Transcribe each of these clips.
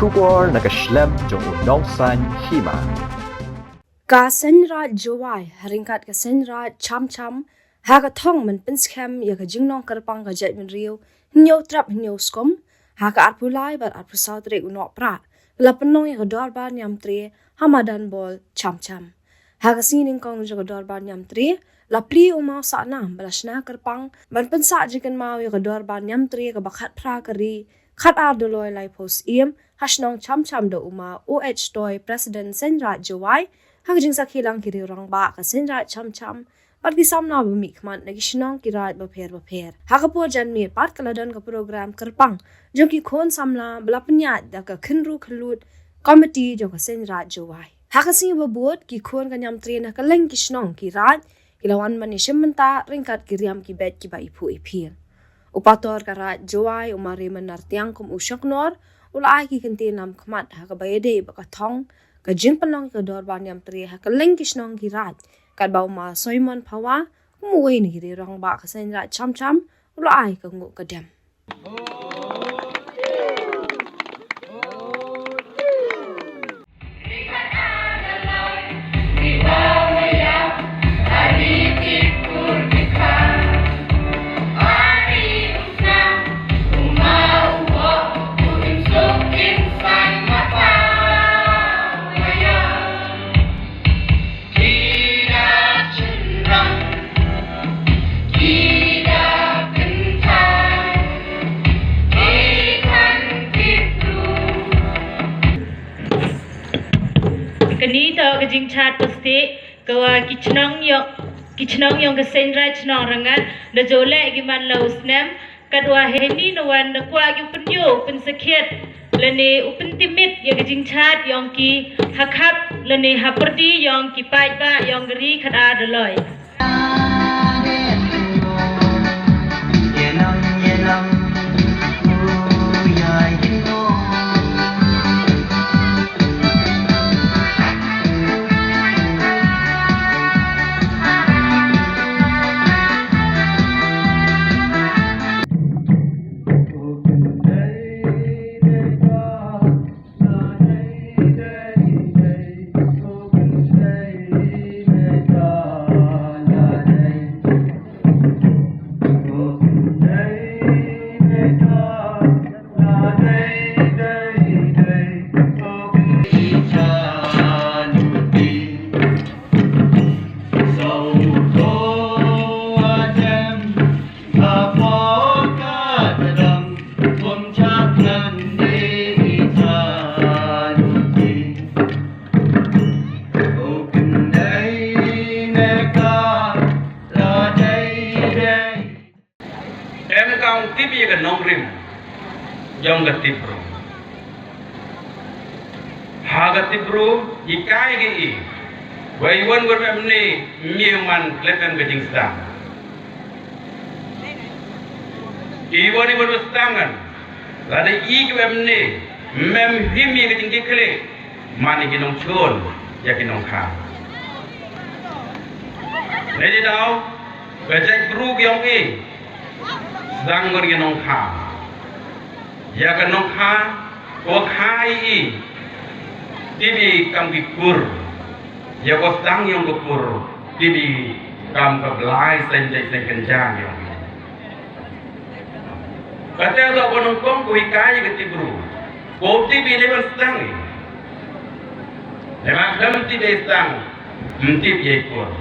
Shubor nakaslem jong unongsan hima. Kasenra Jowai haringkat kasenra cham haga thong man pinskhem ya ka jingnong karpang ka jet min riu nyo trap nyo skom haga arpulai bar arpusau tre unok pra lapenong ya ka dorban yam tre hamadan bol cham haga sining kong jo ka dorban yam tre lapli umau sa nam balashna karpang man pensa jikan mau ya ka dorban yam tre ka bakhat pra kari khat ar doloi lai pos iem hasnong cham do uma oh toy president senra Jowai Hagajing sa kilang kiri orang ba kasenra cham Pagi samna bumi kman nagishnong kirat baper hagapo jan mi pat kaladan ka program kerpang jongki khon samla blapnya da ka khinru khalut committee jo ka senra Jowai hagasi babot ki khon ka nyam tre na ka leng kishnong kirat ilawan mani shimenta ringkat kiriam ki bet ki ba ipu ipir upator karat Jowai umari menartiang kum usyoknor ulai ki kentinam kmat hagabayede ba ka thong ka jing panong ka dorban yam tri ha ka lengkish nong girat kad bau ma soimon phawa muwe ni ri rong ba ka senra cham ulo ai ka ngu ka dem Kanito kajing chat pasti kawa kichnong yung kasenra chnong rangan da jole giman lausnem kadwa heni nawan da kwa gi punyo pensakit lene upin timit ya kajing chat yung ki hakhap lene haperdi yung ki pai ba yung geri khada doloi Tibi ka nongrim yang gatibro hagatibro ikai gi waiwan gormemni miuman kletan gajing sedang iwani berstangan lada igwemni mem himi gajing dikle mani ginong chon ya ginong kha nedi dau gajak bru gyong sedang ngor nong kha ya ka nong kha ko khai tibi kam gikur ya ko sedang yang gukur tibi kam ka blai sen kencang yang kata do bonong kong ko ikai ke tibru ko tibi level sedang ni lemak lam tibi sedang mtib ye kur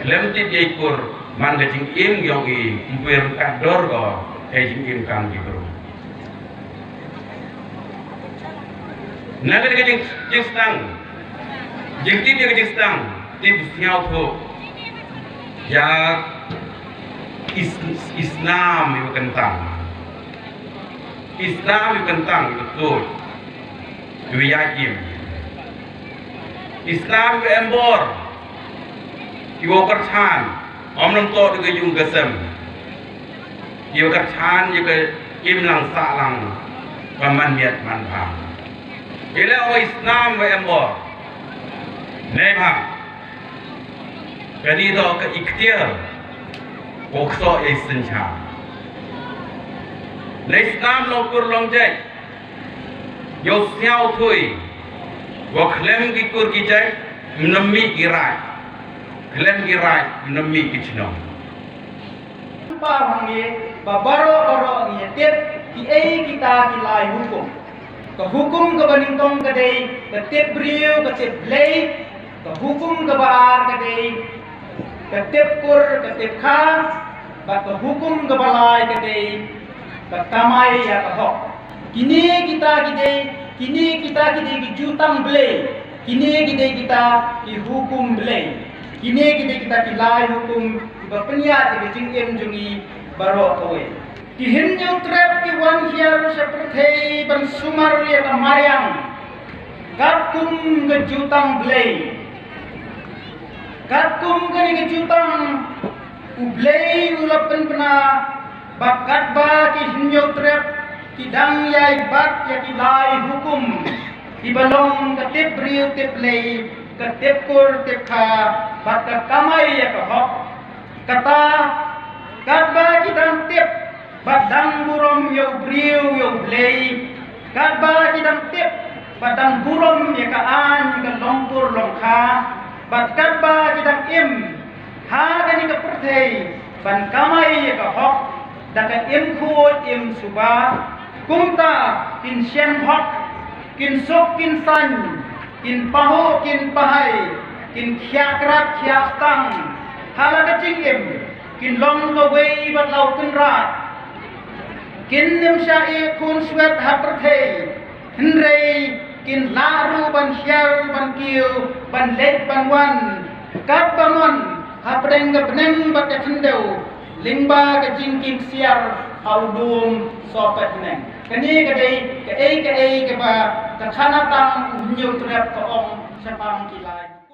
lam tibi ye kur man gajing im yong mpuir kador go jing im kang gibro nagar gajing stang jing tib gajing stang tib siau tho ya Islam yu kentang betul yu yakin Islam yu embor yu perchan om nong to de yung gasam yu ka chan yu ka im lang sa lang paman miat man pha ile o Islam wa embo ne pha kani do ka ikhtiar ko kso e sin cha le Islam lo kur long jai yo siao thui wa klem ki kur ki jai nami ki rai klem ki rai nami ki chnong pa hangi ba baro ni tiap ki kita ki lai hukum ka hukum ka baning tong ka dei ka tiap briu ka tiap lei ka hukum ka baar ka dei ka tiap kur ka tiap kha ba ka hukum ka balai ka dei ka kamai ya ka hok kini kita ki dei ki jutang blei kini kita ki hukum blei kini kita ki lai hukum ba penya ki jing jungi baro kowe ki hinyo trap ki wan hiar seperti ban sumar ya ka mariang kakum ke jutang blei kakum ke jutang ublei ulapan pena bakat ba ki hinyo trap ki dang yai bat ya ki lai hukum ki balong ka tip riu tip lei ka tip kur tip kha bat ka kamai ya ka hok kata kat ba ki dang tip bat dang burom yo briu yo lei kat ba ki dang tip bat dang burom ya ka an ka longpur long kha bat kat ba ki dang im ha ka ni ka perthei ban kamai ya ka hok da ka im khut im suba kumta kin shem hok kin sok kin san kin paho kin pahai kin khiakrat khiastang hala ka chingim kin long lo wei bat lau kin rat kin nim shai kun swet ha perthei hinrei kin laru ban hiar ban kiu ban let ban wan kat bangon ha preng ga pneng bat ka thendeu lingba ka jingking siar audum sopet neng kani ka ei ka ba ka khana tang nyu trep ka ong sapang kilai